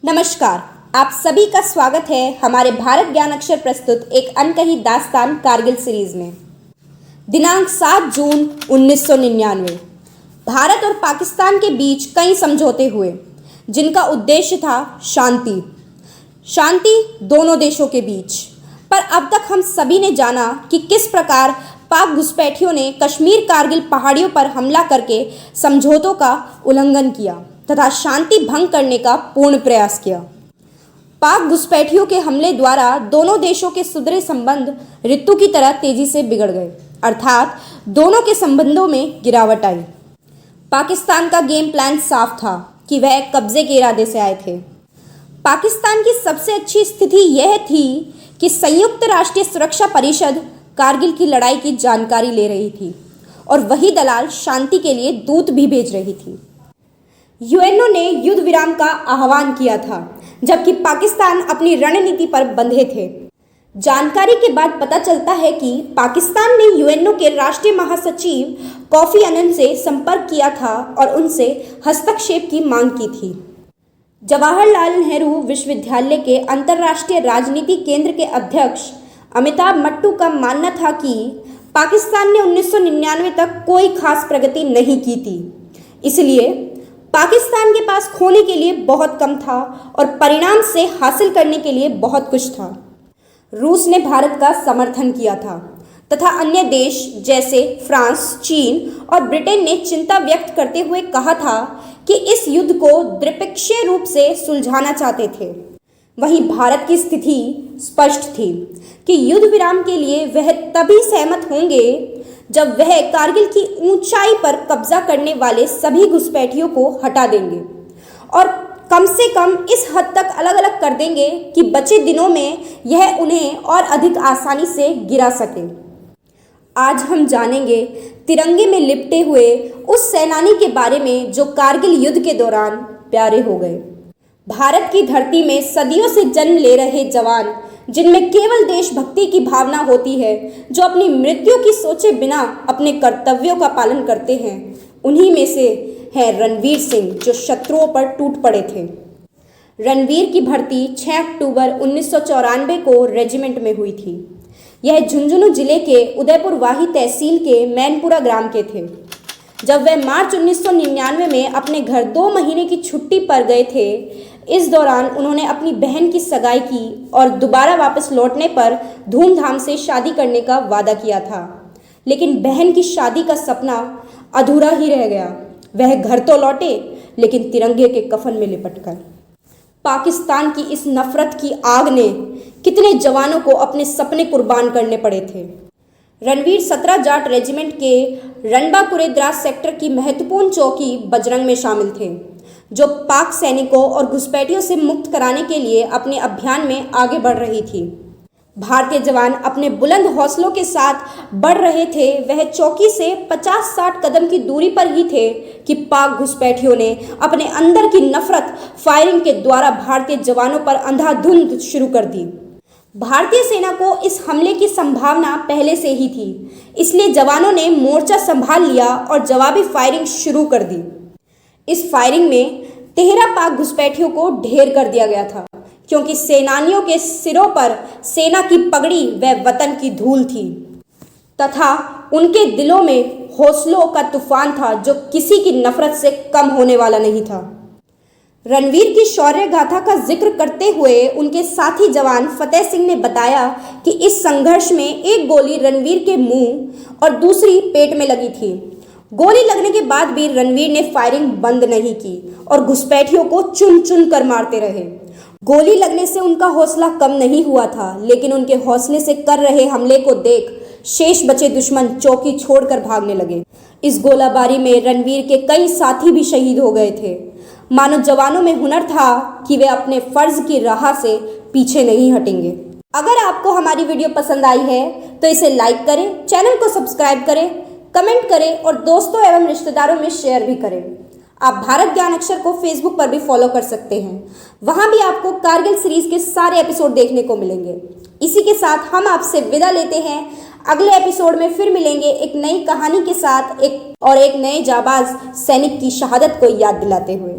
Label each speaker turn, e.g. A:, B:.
A: नमस्कार, आप सभी का स्वागत है हमारे भारत ज्ञान अक्षर प्रस्तुत एक अनकही दास्तान कारगिल सीरीज में। दिनांक 7 जून 1999 भारत और पाकिस्तान के बीच कई समझौते हुए जिनका उद्देश्य था शांति दोनों देशों के बीच। पर अब तक हम सभी ने जाना कि किस प्रकार पाक घुसपैठियों ने कश्मीर कारगिल पहाड़ियों पर हमला करके समझौतों का उल्लंघन किया तथा शांति भंग करने का पूर्ण प्रयास किया। पाक घुसपैठियों के हमले द्वारा दोनों देशों के सुधरे संबंध ऋतु की तरह तेजी से बिगड़ गए, अर्थात दोनों के संबंधों में गिरावट आई। पाकिस्तान का गेम प्लान साफ था कि वह कब्जे के इरादे से आए थे। पाकिस्तान की सबसे अच्छी स्थिति यह थी कि संयुक्त राष्ट्रीय सुरक्षा परिषद कारगिल की लड़ाई की जानकारी ले रही थी और वही दलाल शांति के लिए दूत भी भेज रही थी। यूएनओ ने युद्ध विराम का आह्वान किया था, जबकि पाकिस्तान अपनी रणनीति पर बंधे थे। जानकारी के बाद पता चलता है कि पाकिस्तान ने यूएनओ के राष्ट्रीय महासचिव कोफी अन्नान से संपर्क किया था और उनसे हस्तक्षेप की मांग की थी। जवाहरलाल नेहरू विश्वविद्यालय के अंतर्राष्ट्रीय राजनीति केंद्र के अध्यक्ष अमिताभ मट्टू का मानना था कि पाकिस्तान ने 1999 तक कोई खास प्रगति नहीं की थी, इसलिए पाकिस्तान के पास खोने के लिए बहुत कम था और परिणाम से हासिल करने के लिए बहुत कुछ था। रूस ने भारत का समर्थन किया था तथा अन्य देश जैसे फ्रांस, चीन और ब्रिटेन ने चिंता व्यक्त करते हुए कहा था कि इस युद्ध को द्विपक्षीय रूप से सुलझाना चाहते थे। वहीं भारत की स्थिति स्पष्ट थी कि युद्ध विराम के लिए वह तभी सहमत होंगे जब वह कारगिल की ऊंचाई पर कब्जा करने वाले सभी घुसपैठियों को हटा देंगे और कम से कम इस हद तक अलग अलग कर देंगे कि बचे दिनों में यह उन्हें और अधिक आसानी से गिरा सके। आज हम जानेंगे तिरंगे में लिपटे हुए उस सेनानी के बारे में जो कारगिल युद्ध के दौरान प्यारे हो गए। भारत की धरती में सदियों से जन्म ले रहे जवान जिनमें केवल देशभक्ति की भावना होती है, जो अपनी मृत्यु की सोचे बिना अपने कर्तव्यों का पालन करते हैं, उन्हीं में से है रणवीर सिंह, जो शत्रुओं पर टूट पड़े थे। रणवीर की भर्ती 6 अक्टूबर 1994 को रेजिमेंट में हुई थी। यह झुंझुनू जिले के उदयपुर वाही तहसील के मैनपुरा ग्राम के थे। जब वह मार्च 1999 में अपने घर 2 महीने की छुट्टी पर गए थे, इस दौरान उन्होंने अपनी बहन की सगाई की और दोबारा वापस लौटने पर धूमधाम से शादी करने का वादा किया था, लेकिन बहन की शादी का सपना अधूरा ही रह गया। वह घर तो लौटे, लेकिन तिरंगे के कफन में लिपटकर। पाकिस्तान की इस नफरत की आग ने कितने जवानों को अपने सपने कुर्बान करने पड़े थे। रणवीर 17 जाट रेजिमेंट के रणबा कुरेद्रास सेक्टर की महत्वपूर्ण चौकी बजरंग में शामिल थे, जो पाक सैनिकों और घुसपैठियों से मुक्त कराने के लिए अपने अभियान में आगे बढ़ रही थी। भारतीय जवान अपने बुलंद हौसलों के साथ बढ़ रहे थे। वह चौकी से 50-60 कदम की दूरी पर ही थे कि पाक घुसपैठियों ने अपने अंदर की नफरत फायरिंग के द्वारा भारतीय जवानों पर अंधाधुंध शुरू कर दी। भारतीय सेना को इस हमले की संभावना पहले से ही थी, इसलिए जवानों ने मोर्चा संभाल लिया और जवाबी फायरिंग शुरू कर दी। इस फायरिंग में 13 पाक घुसपैठियों को ढेर कर दिया गया था, क्योंकि सेनानियों के सिरों पर सेना की पगड़ी व वतन की धूल थी तथा उनके दिलों में हौसलों का तूफान था, जो किसी की नफरत से कम होने वाला नहीं था। रणवीर की शौर्य गाथा का जिक्र करते हुए उनके साथी जवान फतेह सिंह ने बताया कि इस संघर्ष में एक गोली रणवीर के मुंह और दूसरी पेट में लगी थी। गोली लगने के बाद भी रणवीर ने फायरिंग बंद नहीं की और घुसपैठियों को चुन चुन कर मारते रहे। गोली लगने से उनका हौसला कम नहीं हुआ था, लेकिन उनके हौसले से कर रहे हमले को देख शेष बचे दुश्मन चौकी छोड़कर भागने लगे। इस गोलाबारी में रणवीर के कई साथी भी शहीद हो गए थे। मानो जवानों में हुनर था कि वे अपने फर्ज की राह से पीछे नहीं हटेंगे। अगर आपको हमारी वीडियो पसंद आई है तो इसे लाइक करें, चैनल को सब्सक्राइब करें, कमेंट करें और दोस्तों एवं रिश्तेदारों में शेयर भी करें। आप भारत ज्ञान अक्षर को फेसबुक पर भी फॉलो कर सकते हैं, वहां भी आपको कारगिल सीरीज के सारे एपिसोड देखने को मिलेंगे। इसी के साथ हम आपसे विदा लेते हैं। अगले एपिसोड में फिर मिलेंगे एक नई कहानी के साथ, एक नए जाबाज सैनिक की शहादत को याद दिलाते हुए।